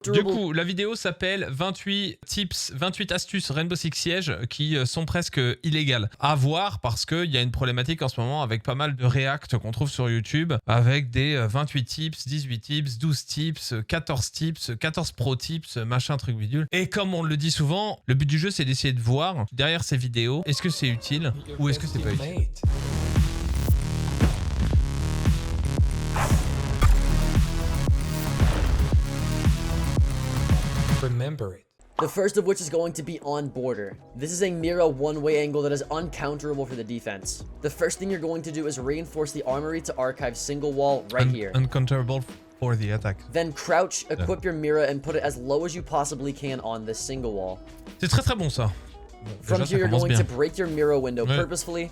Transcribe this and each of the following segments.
Du coup, la vidéo s'appelle 28 tips, 28 astuces Rainbow Six Siege qui sont presque illégales. À voir parce qu'il y a une problématique en ce moment avec pas mal de react qu'on trouve sur YouTube avec des 28 tips, 18 tips, 12 tips, 14 tips, 14 pro tips, machin truc bidule. Et comme on le dit souvent, le but du jeu c'est d'essayer de voir derrière ces vidéos, est-ce que c'est utile ou est-ce que c'est pas utile. Remember it. The first of which is going to be on border. This is a Mira one-way angle that is uncounterable for the defense. The first thing you're going to do is reinforce the armory to archive single wall right here. Uncounterable for the attack. Then crouch, equip your Mira, and put it as low as you possibly can on this single wall. C'est très très bon ça. From here, you're going to break your Mira window purposefully,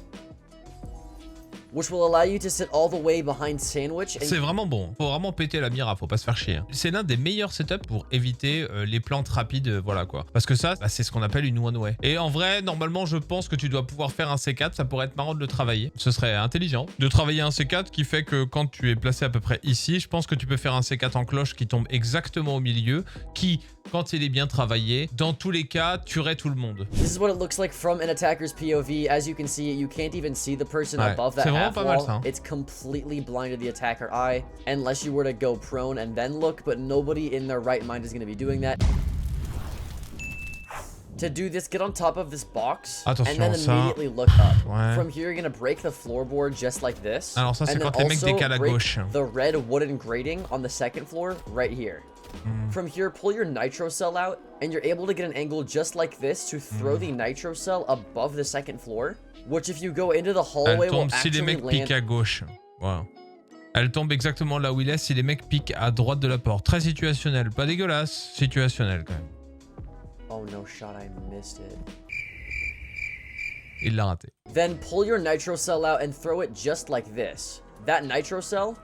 which will allow you to sit all the way behind sandwich. C'est vraiment bon. Faut vraiment péter la mira, faut pas se faire chier. C'est l'un des meilleurs setups pour éviter les plantes rapides, voilà quoi. Parce que ça, c'est ce qu'on appelle une one-way. Et en vrai, normalement, je pense que tu dois pouvoir faire un C4. Ça pourrait être marrant de le travailler. Ce serait intelligent de travailler un C4 qui fait que quand tu es placé à peu près ici, je pense que tu peux faire un C4 en cloche qui tombe exactement au milieu, qui, quand il est bien travaillé, dans tous les cas, tuerait tout le monde. This is what it looks like from an attacker's POV. As you can see, you can't even see the person above that half wall. It's completely blind to the attacker eye, unless you were to go prone and then look, but nobody in their right mind is going to be doing that. To do this, get on top of this box, and then immediately look up. From here, you're going to break the floorboard just like this. Alors ça, c'est quand les mecs décalent à gauche. The red wooden grating on the second floor right here. From here, pull your nitro cell out, and you're able to get an angle just like this to throw the nitro cell above the second floor, which if you go into the hallway will actually si les mecs piquent à gauche. Voilà. Elle tombe exactement là où il est si les mecs piquent à droite de la porte. Très situationnel, pas dégueulasse, situationnel quand même. Oh no shot, I missed it. Il l'a raté. Then pull your nitro cell out and throw it just like this. That nitro cell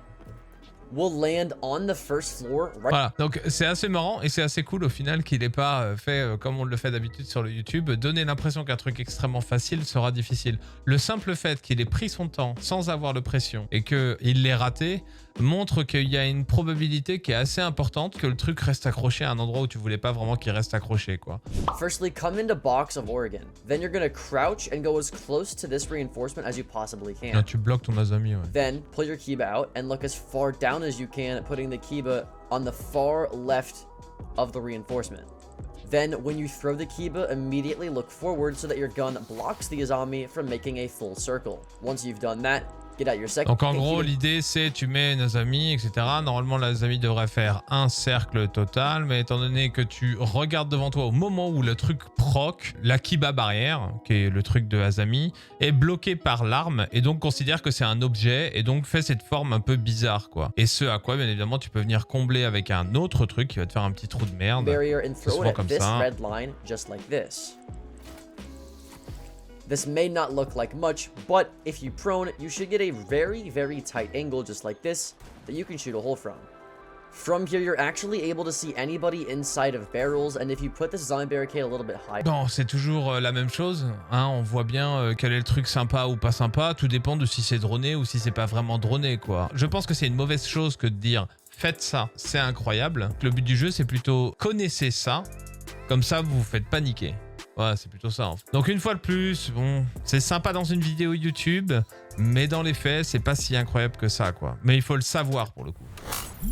will land on the first floor right. Voilà, donc c'est assez marrant et c'est assez cool au final qu'il n'ait pas fait comme on le fait d'habitude sur le YouTube, donner l'impression qu'un truc extrêmement facile sera difficile. Le simple fait qu'il ait pris son temps sans avoir de pression et qu'il l'ait raté montre qu'il y a une probabilité qui est assez importante que le truc reste accroché à un endroit où tu voulais pas vraiment qu'il reste accroché quoi. Firstly, come into box of Oregon. Then you're gonna crouch and go as close to this reinforcement as you possibly can. Là, tu bloques ton azami, ouais. Then pull your kiba out and look as far down as you can, putting the kiba on the far left of the reinforcement. Then when you throw the kiba, immediately look forward so that your gun blocks the azami from making a full circle. Once you've done that, get out your second. Donc en gros l'idée c'est tu mets une azami etc. Normalement l'azami devrait faire un cercle total, mais étant donné que tu regardes devant toi au moment où le truc proc, la kiba barrière, qui est le truc de azami, est bloquée par l'arme et donc considère que c'est un objet et donc fait cette forme un peu bizarre quoi. Et ce à quoi bien évidemment tu peux venir combler avec un autre truc qui va te faire un petit trou de merde. Souvent comme ça. Red line, just like this. This may not look like much, but if you prone, you should get a very, very tight angle just like this that you can shoot a hole from. From here, you're actually able to see anybody inside of barrels, and if you put this zombie barricade a little bit high... Bon, c'est toujours la même chose, hein, on voit bien quel est le truc sympa ou pas sympa, tout dépend de si c'est droné ou si c'est pas vraiment droné, quoi. Je pense que c'est une mauvaise chose que de dire « faites ça, c'est incroyable ». Le but du jeu, c'est plutôt « connaissez ça », comme ça vous vous faites paniquer. Ouais, c'est plutôt ça en fait. Donc une fois de plus, bon, c'est sympa dans une vidéo YouTube, mais dans les faits, c'est pas si incroyable que ça, quoi. Mais il faut le savoir pour le coup.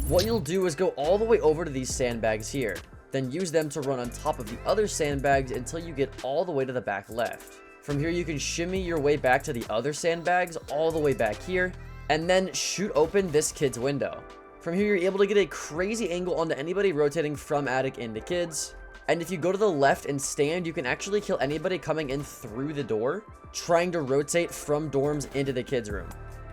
What you'll do is go all the way over to these sandbags here, then use them to run on top of the other sandbags until you get all the way to the back left. From here, you can shimmy your way back to the other sandbags all the way back here, and then shoot open this kid's window. From here, you're able to get a crazy angle onto anybody rotating from attic into kids. And if you go to the left and stand, you can actually kill anybody coming in through the door, trying to rotate from dorms into the kids' room.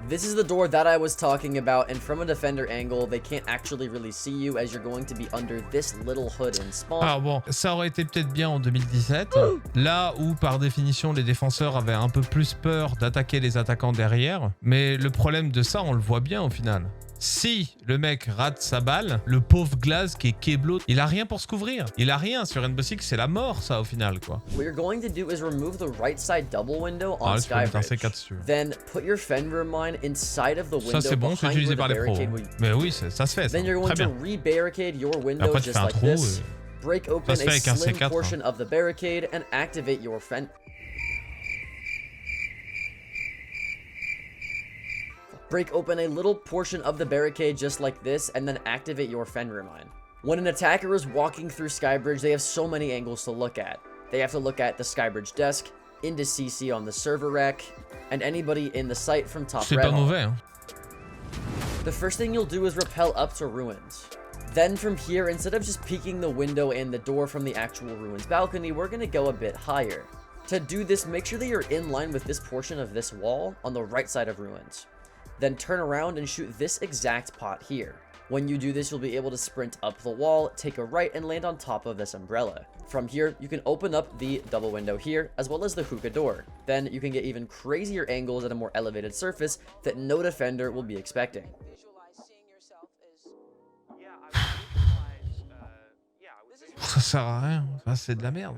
This is the door that I was talking about, and from a defender angle, they can't actually really see you as you're going to be under this little hood in spawn. Alors bon, ça aurait été peut-être bien en 2017, là où par définition les défenseurs avaient un peu plus peur d'attaquer les attaquants derrière, mais le problème de ça, on le voit bien au final. Si le mec rate sa balle, le pauvre glace qui est keblo, il a rien pour se couvrir. Il a rien sur Rainbow Six, c'est la mort ça au final quoi. What you're going to do is remove the right side double window on là, tu peux mettre un Skybridge. C4 dessus. Then put your fenrir mine inside of the window. Ça c'est bon, c'est behind utilisé where par the les pros. barricade Hein. will- Mais oui, ça se fait ça. Then you're Très going to bien. re-barricade your window Après tu just fais un like trou. this. Break open Ça se fait a avec un slim C4, portion hein. of the barricade and activate your Break open a little portion of the barricade just like this, and then activate your fenrir mine. When an attacker is walking through Skybridge, they have so many angles to look at. They have to look at the Skybridge desk, into CC on the server rack, and anybody in the site from top C'est red. pas mauvais. Hein. The first thing you'll do is rappel up to ruins. Then from here, instead of just peeking the window and the door from the actual ruins balcony, we're gonna go a bit higher. To do this, make sure that you're in line with this portion of this wall on the right side of ruins. Then turn around and shoot this exact pot here. When you do this, you'll be able to sprint up the wall, take a right, and land on top of this umbrella. From here, you can open up the double window here, as well as the hookah door. Then you can get even crazier angles at a more elevated surface that no defender will be expecting. Ça sert à rien, enfin, c'est de la merde.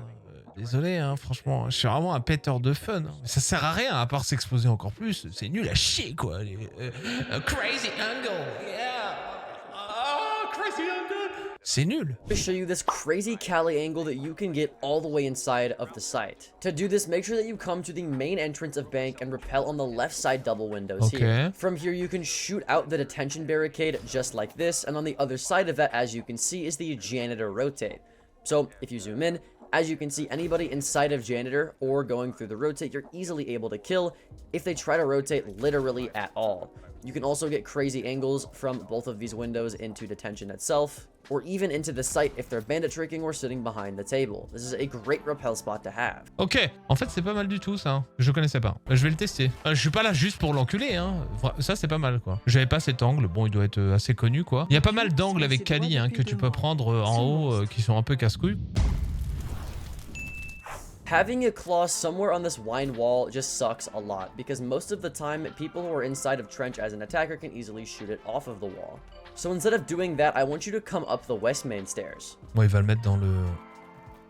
Désolé, hein, franchement, je suis vraiment un péteur de fun. Hein. Ça sert à rien à part s'exposer encore plus. C'est nul à chier, quoi. Crazy angle, yeah. Oh, crazy angle. C'est nul. To show you this crazy Chalet angle that you can get all the way inside of the site. To do this, make sure that you come to the main entrance of bank and rappel on the left side double windows here. From here, you can shoot out the detention barricade just like this, and on the other side of that, as you can see, is the janitor rotate. So if you zoom in, as you can see, anybody inside of janitor or going through the rotate, you're easily able to kill if they try to rotate literally at all. You can also get crazy angles from both of these windows into detention itself, or even into the site if they're bandit tricking or sitting behind the table. This is a great rappel spot to have. Ok, en fait c'est pas mal du tout ça, hein. Je connaissais pas. Je vais le tester. Je suis pas là juste pour l'enculer, hein. Ça c'est pas mal quoi. J'avais pas cet angle, bon il doit être assez connu quoi. Il y a pas mal d'angles avec Kali hein, que tu peux prendre en haut qui sont un peu casse-couilles. Having a claw somewhere on this wine wall just sucks a lot, because most of the time, people who are inside of trench as an attacker can easily shoot it off of the wall. So instead of doing that, I want you to come up the west main stairs. Bon, il va le mettre dans le...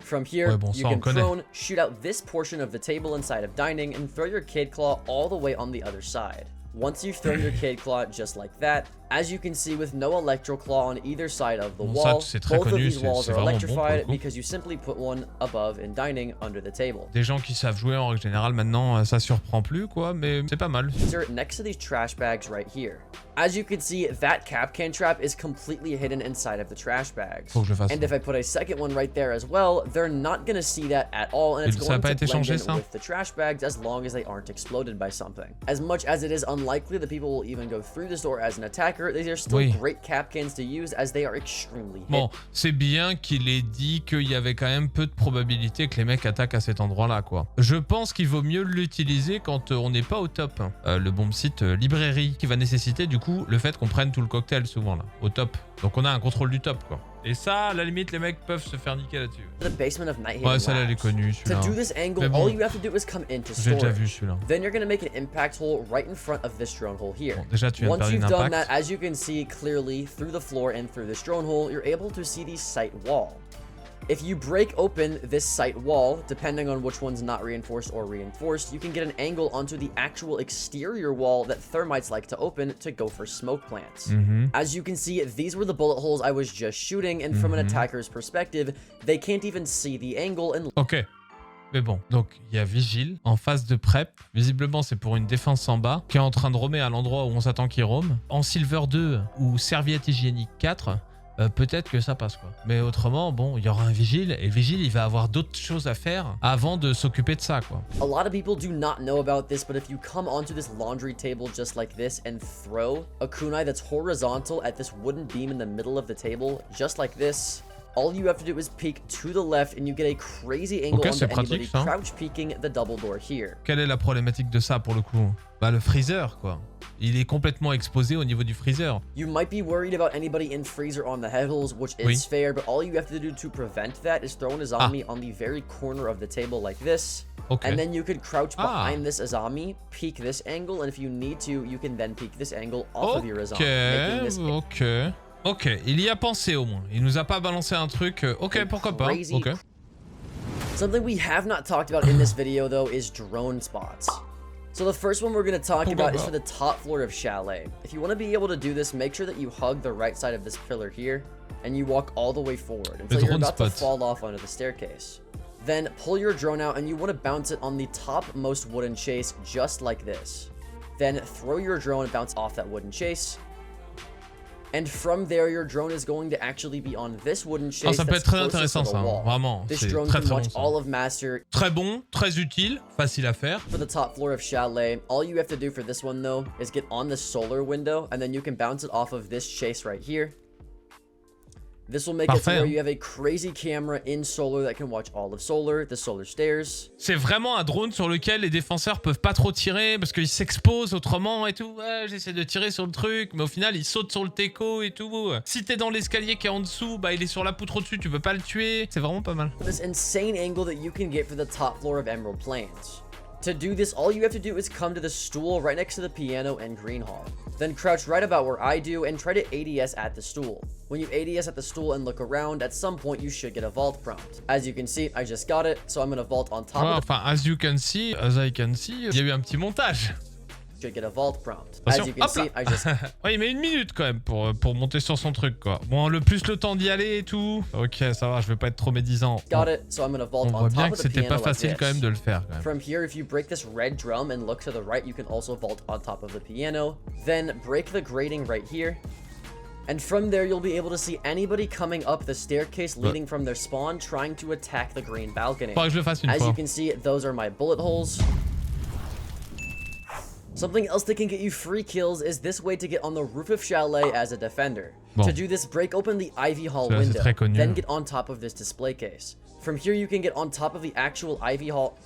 From here, ouais, bon, you can prone, shoot out this portion of the table inside of dining, and throw your kid claw all the way on the other side. Once you've thrown your kid claw just like that, as you can see with no electro claw on either side of the wall, both of these walls are electrified because you simply put one above in dining under the table. Des gens qui savent jouer en règle générale maintenant, ça surprend plus quoi, mais c'est pas mal. These next to these trash bags right here. As you can see, that cap can trap is completely hidden inside of the trash bags. Faut que je fasse And ça. if I put a second one right there as well, they're not gonna see that at all, and it's going to blend in with the trash bags as long as they aren't exploded by something. As much as it is unlikely that people will even go through this door as an attacker, these are still great cap cans to use as they are extremely hit. Bon, c'est bien qu'il ait dit qu'il y avait quand même peu de probabilité que les mecs attaquent à cet endroit-là, quoi. Je pense qu'il vaut mieux l'utiliser quand on n'est pas au top. Le bon site librairie qui va nécessiter du coup le fait qu'on prenne tout le cocktail souvent là, au top. Donc on a un contrôle du top, quoi. Et ça, à la limite, les mecs peuvent se faire niquer là-dessus. Ouais, ça, elle est connue, celui-là. To do this angle, bon, all you have to do is come into j'ai déjà vu storage. celui-là. Then you're gonna make an impact hole right in front of this drone hole here. Bon, déjà, tu viens de Once perdre you've une done impact. that, as you can see clearly through the floor and through this drone hole, you're able to see the site wall. If you break open this site wall, depending on which one's not reinforced or reinforced, you can get an angle onto the actual exterior wall that thermites like to open to go for smoke plants. As you can see, these were the bullet holes I was just shooting, and from an attacker's perspective, they can't even see the angle and... Ok. Mais bon, donc il y a Vigile en phase de prep. Visiblement, c'est pour une défense en bas qui est en train de roamer à l'endroit où on s'attend qu'il roam. En Silver 2 ou Serviette Hygiénique 4, peut-être que ça passe quoi. Mais autrement, bon, il y aura un vigile et le vigile, il va avoir d'autres choses à faire avant de s'occuper de ça quoi. A lot of people do not know about this, but if you come onto this laundry table just like this and throw a kunai that's horizontal at this wooden beam in the middle of the table, just like this, all you have to do is peek to the left and you get a crazy angle onto anybody crouch peeking the double door here. Quelle est la problématique de ça pour le coup? Bah le freezer quoi. Il est complètement exposé au niveau du freezer. You might be worried about anybody in freezer on the head holes, which is fair, but all you have to do to prevent that is throw an azami on the very corner of the table like this. Ok. And then you could crouch behind this azami, peek this angle, and if you need to, you can then peek this angle off of your azami, making this Ok, il y a pensé au moins. Il nous a pas balancé un truc. Ok, pourquoi pas. Ok. Something we have not talked about in this video though is drone spots. So the first one we're going to talk about is for the top floor of Chalet. If you want to be able to do this, make sure that you hug the right side of this pillar here, and you walk all the way forward until you're about to fall off onto the staircase. Then pull your drone out and you want to bounce it on the topmost wooden chase just like this. Then throw your drone and bounce off that wooden chase. And from there, your drone is going to actually be on this wooden chase. Ça peut être très intéressant ça, vraiment. This drone can watch all of Master. Très bon, très utile, facile à faire. For the top floor of Chalet, all you have to do for this one though is get on the solar window, and then you can bounce it off of this chase right here. This will make it to where you have a crazy camera in solar that can watch all of solar, the solar stairs. C'est vraiment un drone sur lequel les défenseurs peuvent pas trop tirer parce qu'ils s'exposent autrement et tout. Ouais, j'essaie de tirer sur le truc, mais au final, il saute sur le teco et tout. Si t'es dans l'escalier qui est en dessous, bah il est sur la poutre au-dessus, tu peux pas le tuer. C'est vraiment pas mal. This insane angle that you can get for the top floor of Emerald Plains. To do this, all you have to do is come to the stool right next to the piano and green hall. Then crouch right about where I do and try to ADS at the stool. When you ADS at the stool and look around, at some point you should get a vault prompt. As you can see, I just got it, so I'm gonna vault on top of the... Enfin, as I can see, il y a eu un petit montage. Should get a vault prompt. As you can see, I just... Ouais, il met 1 minute quand même pour monter sur son truc, quoi. Bon, le plus le temps d'y aller et tout. Ok, ça va, je vais pas être trop médisant. Got it, so I'm gonna vault on voit bien que c'était pas facile quand même de le faire. Quand même. From here, if you break this red drum and look to the right, you can also vault on top of the piano. Then break the grating right here. And from there, you'll be able to see anybody coming up the staircase leading from their spawn trying to attack the green balcony. Faudrait que je le fasse une fois. As you can see, those are my bullet holes. Something else that can get you free kills is this way to get on the roof of Chalet as a defender. Bon. To do this, break open the Ivy Hall window, then get on top of this display case. From here, you can get on top of the actual Ivy Hall...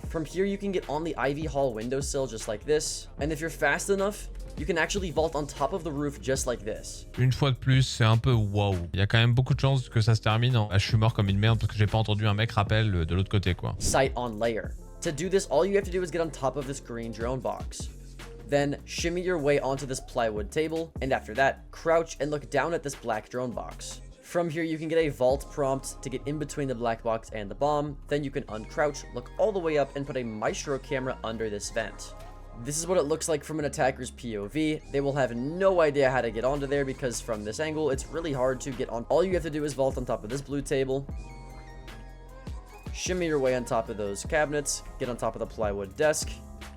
From here, you can get on the Ivy Hall windowsill just like this. And if you're fast enough, you can actually vault on top of the roof just like this. Une fois de plus, c'est un peu wow. Il y a quand même beaucoup de chances que ça se termine en... Ah, je suis mort comme une merde parce que j'ai pas entendu un mec rappel de l'autre côté, quoi. Sight on layer. To do this, all you have to do is get on top of this green drone box. Then shimmy your way onto this plywood table, and after that, crouch and look down at this black drone box. From here, you can get a vault prompt to get in between the black box and the bomb. Then you can uncrouch, look all the way up, and put a maestro camera under this vent. This is what it looks like from an attacker's POV. They will have no idea how to get onto there because from this angle, it's really hard to get on. All you have to do is vault on top of this blue table. Shimmy your way on top of those cabinets, get on top of the plywood desk,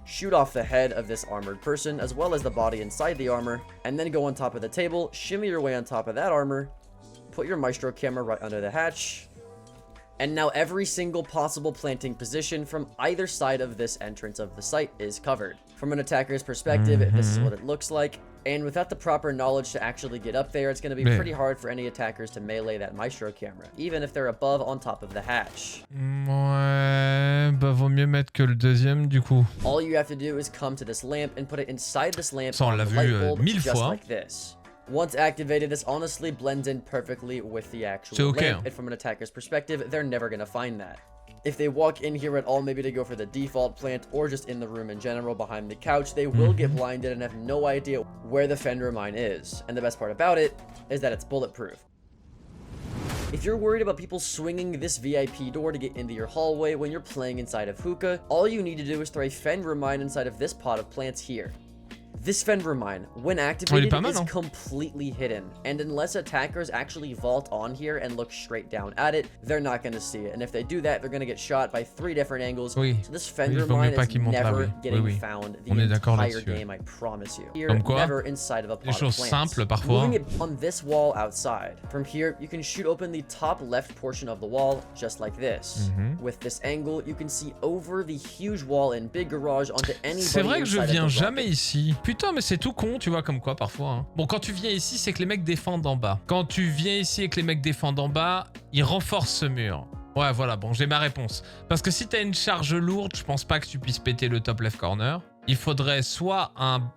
shoot off the head of this armored person as well as the body inside the armor, and then go on top of the table, shimmy your way on top of that armor, put your maestro camera right under the hatch, and now every single possible planting position from either side of this entrance of the site is covered. From an attacker's perspective, this is what it looks like. And without the proper knowledge to actually get up there, it's going to be pretty hard for any attackers to melee that maestro camera, even if they're above on top of the hatch. Ouais, bah vaut mieux mettre que le deuxième du coup. All you have to do is come to this lamp and put it inside this lamp Ça, on l'a vu 1000 just fois. like this. Once activated, this honestly blends in perfectly with the actual lamp, and from an attacker's perspective, they're never going to find that. If they walk in here at all, maybe to go for the default plant or just in the room in general behind the couch, they will get blinded and have no idea where the fenrir mine is. And the best part about it is that it's bulletproof. If you're worried about people swinging this VIP door to get into your hallway when you're playing inside of Hookah, all you need to do is throw a fenrir mine inside of this pot of plants here. This fenrir mine, when activated, is completely hidden, and unless attackers actually vault on here and look straight down at it, they're not going to see it, and if they do that, they're going to get shot by 3 different angles, so this fenrir mine is never getting found the entire game, I promise you. Here, never inside of a pot of plants. Moving it on this wall outside. From here, you can shoot open the top left portion of the wall, just like this. With this angle, you can see over the huge wall in Big Garage onto anybody inside of the rocket. C'est vrai que je viens jamais ici. Putain, mais c'est tout con, tu vois, comme quoi, parfois. Hein. Bon, quand tu viens ici, c'est que les mecs défendent en bas. Quand tu viens ici et que les mecs défendent en bas, ils renforcent ce mur. Ouais, voilà, bon, j'ai ma réponse. Parce que si t'as une charge lourde, je pense pas que tu puisses péter le top left corner. Il faudrait soit un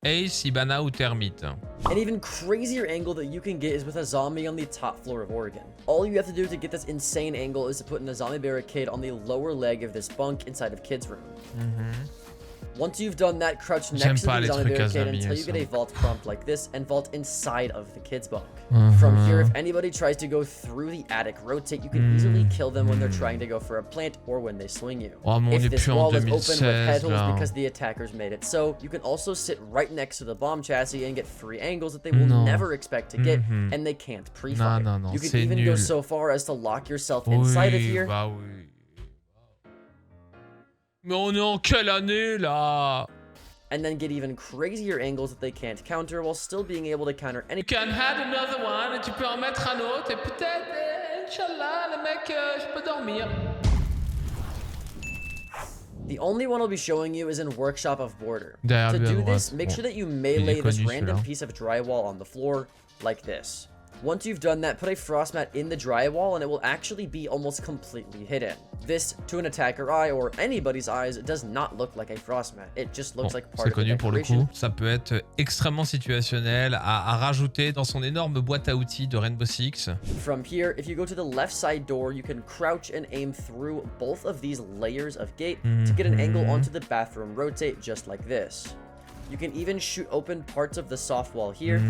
Ace, Ibana ou Termite. An even crazier angle that you can get is with azami on the top floor of Oregon. All you have to do to get this insane angle is to put an azami barricade on the lower leg of this bunk inside of kids' room. Once you've done that, crouch next to the azami barricade until you get a vault prompt like this and vault inside of the kids' bunk. From here, if anybody tries to go through the attic rotate, you can easily kill them when they're trying to go for a plant or when they swing you. If this wall is open with headholes because the attackers made it so, you can also sit right next to the bomb chassis and get free angles that they will never expect to get and they can't pre-fire. You can even go so far as to lock yourself inside of here. Bah oui. Mais on est en quelle année là? And then get even crazier angles that they can't counter while still being able to counter any. You can add another one et tu peux en mettre un autre et peut-être, Inch'Allah, le mec, je peux dormir. The only one I'll be showing you is in Workshop of Border. Derrière To lui à do droite. this, make sure that you melee this random piece of drywall on the floor like this. Once you've done that, put a frost mat in the drywall and it will actually be almost completely hidden. This, to an attacker eye or anybody's eyes, does not look like a frost mat. It just looks like part of the decoration. Pour le coup. Ça peut être extrêmement situationnel à rajouter dans son énorme boîte à outils de Rainbow Six. From here, if you go to the left side door, you can crouch and aim through both of these layers of gate to get an angle onto the bathroom rotate just like this. You can even shoot open parts of the soft wall here,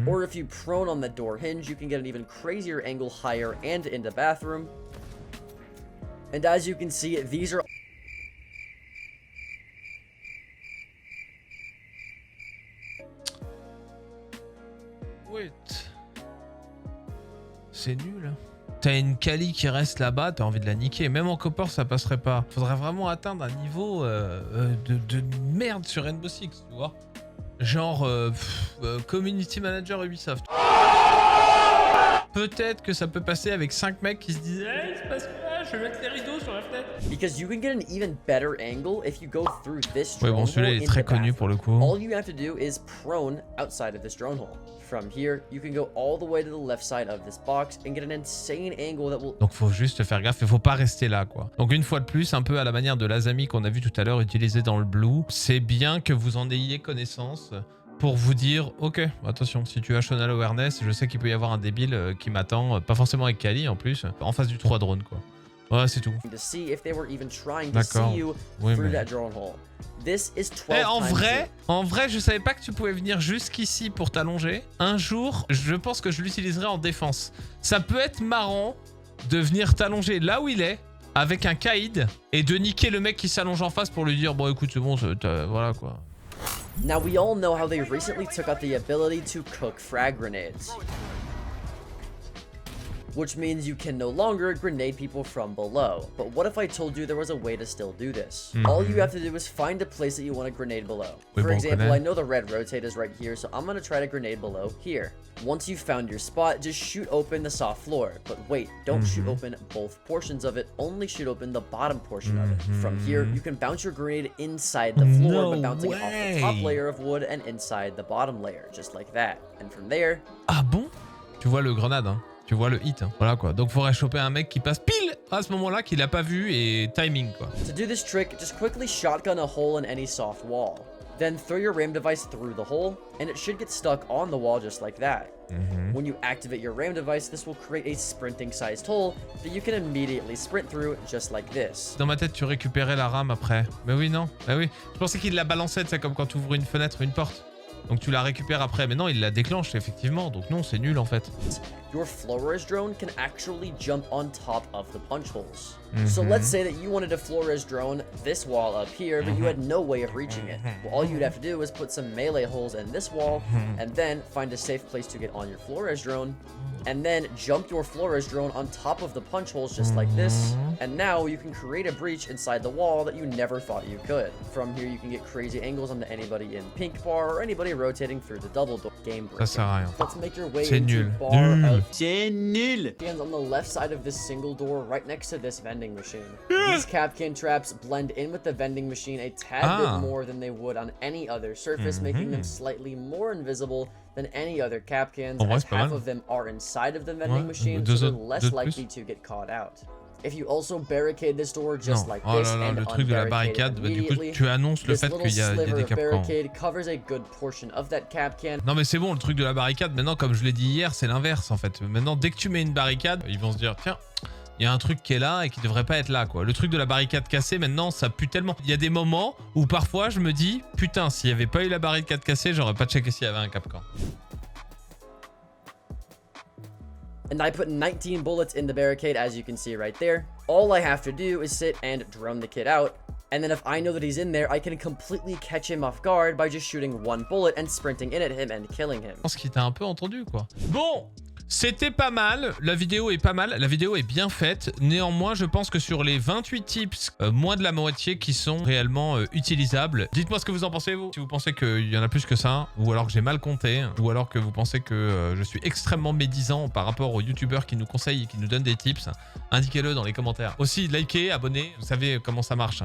or if you prone on the door hinge, you can get an even crazier angle higher and into bathroom. And as you can see, these are... Wait. C'est nul. T'as une Kali qui reste là-bas, t'as envie de la niquer. Même en copper, ça passerait pas. Faudrait vraiment atteindre un niveau de merde sur Rainbow Six, tu vois. Genre Community Manager Ubisoft. Peut-être que ça peut passer avec 5 mecs qui se disent hey, il se passe quoi, je vais mettre les rideaux sur la fenêtre. Because you can get an even better angle if you go through this drone bon, celui-là il est très connu pour le coup. All you have to do is prone outside of this drone hole. From here, you can go all the way to the left side of this box and get an insane angle that will... Donc faut juste faire gaffe, il faut pas rester là quoi. Donc une fois de plus, un peu à la manière de l'azami qu'on a vu tout à l'heure utilisé dans le blue, c'est bien que vous en ayez connaissance pour vous dire, ok, attention, si tu as Shonal Awareness, je sais qu'il peut y avoir un débile qui m'attend, pas forcément avec Kali en plus, en face du 3 drone quoi. Ouais, c'est tout. D'accord. Oui, mais... en vrai, je savais pas que tu pouvais venir jusqu'ici pour t'allonger. Un jour, je pense que je l'utiliserai en défense. Ça peut être marrant de venir t'allonger là où il est, avec un Kaïd, et de niquer le mec qui s'allonge en face pour lui dire, bon écoute, c'est bon, voilà quoi. Now we all know how they recently took out the ability to cook frag grenades, which means you can no longer grenade people from below. But what if I told you there was a way to still do this? All you have to do is find a place that you want to grenade below. For example, I know the red rotate is right here, so I'm going to try to grenade below here. Once you've found your spot, just shoot open the soft floor. But wait, don't shoot open both portions of it, only shoot open the bottom portion of it. From here, you can bounce your grenade inside the floor by bouncing it off the top layer of wood and inside the bottom layer, just like that. And from there... Ah bon? Tu vois le grenade, hein? Tu vois le hit, hein. Voilà quoi. Donc faudrait choper un mec qui passe pile à ce moment-là qu'il a pas vu et timing quoi. To do this trick, just quickly shotgun a hole in any soft wall. Then throw your RAM device through the hole, and it should get stuck on the wall just like that. When you activate your RAM device, this will create a sprinting-sized hole that you can immediately sprint through just like this. Dans ma tête, tu récupérais la RAM après. Mais oui, non. Mais oui. Je pensais qu'il la balançait, c'est comme quand tu ouvres une fenêtre, une porte. Donc tu la récupères après. Mais non, il la déclenche effectivement. Donc non, c'est nul en fait. Your Flores drone can actually jump on top of the punch holes. So let's say that you wanted to Flores drone this wall up here, but you had no way of reaching it. Well, all you'd have to do is put some melee holes in this wall, and then find a safe place to get on your Flores drone, and then jump your Flores drone on top of the punch holes just like this, and now you can create a breach inside the wall that you never thought you could. From here, you can get crazy angles onto anybody in pink bar or anybody rotating through the double door. Game breaking. Ça sert à rien. Let's make your way C'est into nul. bar of... C'est nul. Hands on the left side of this single door right next to this vending machine. These Capcan traps blend in with the vending machine a tad bit more than they would on any other surface, making them slightly more invisible than any other Capcans, as half of them are inside of the vending machine, so they're less likely to get caught out. If you also barricade this door just like Oh this là là, and le truc de la barricade, unbarricade bah, du coup immediately, tu annonces le this fait little qu'il y a sliver des of capcans. barricade covers a good portion of that capcan. Non mais c'est bon, le truc de la barricade, maintenant comme je l'ai dit hier, c'est l'inverse en fait. Maintenant dès que tu mets une barricade, ils vont se dire tiens, il y a un truc qui est là et qui devrait pas être là quoi. Le truc de la barricade cassée maintenant ça pue tellement. Il y a des moments où parfois je me dis putain s'il y avait pas eu la barricade cassée j'aurais pas checké s'il y avait un capcan. And I put 19 bullets in the barricade as you can see right there. All I have to do is sit and drone the kid out. And then if I know that he's in there, I can completely catch him off guard by just shooting one bullet and sprinting in at him and killing him. Je pense qu'il t'a un peu entendu quoi. Bon, c'était pas mal, la vidéo est pas mal, la vidéo est bien faite. Néanmoins, je pense que sur les 28 tips, moins de la moitié qui sont réellement utilisables. Dites-moi ce que vous en pensez, vous. Si vous pensez qu'il y en a plus que ça, ou alors que j'ai mal compté, ou alors que vous pensez que je suis extrêmement médisant par rapport aux youtubeurs qui nous conseillent et qui nous donnent des tips, indiquez-le dans les commentaires. Aussi, likez, abonnez, vous savez comment ça marche.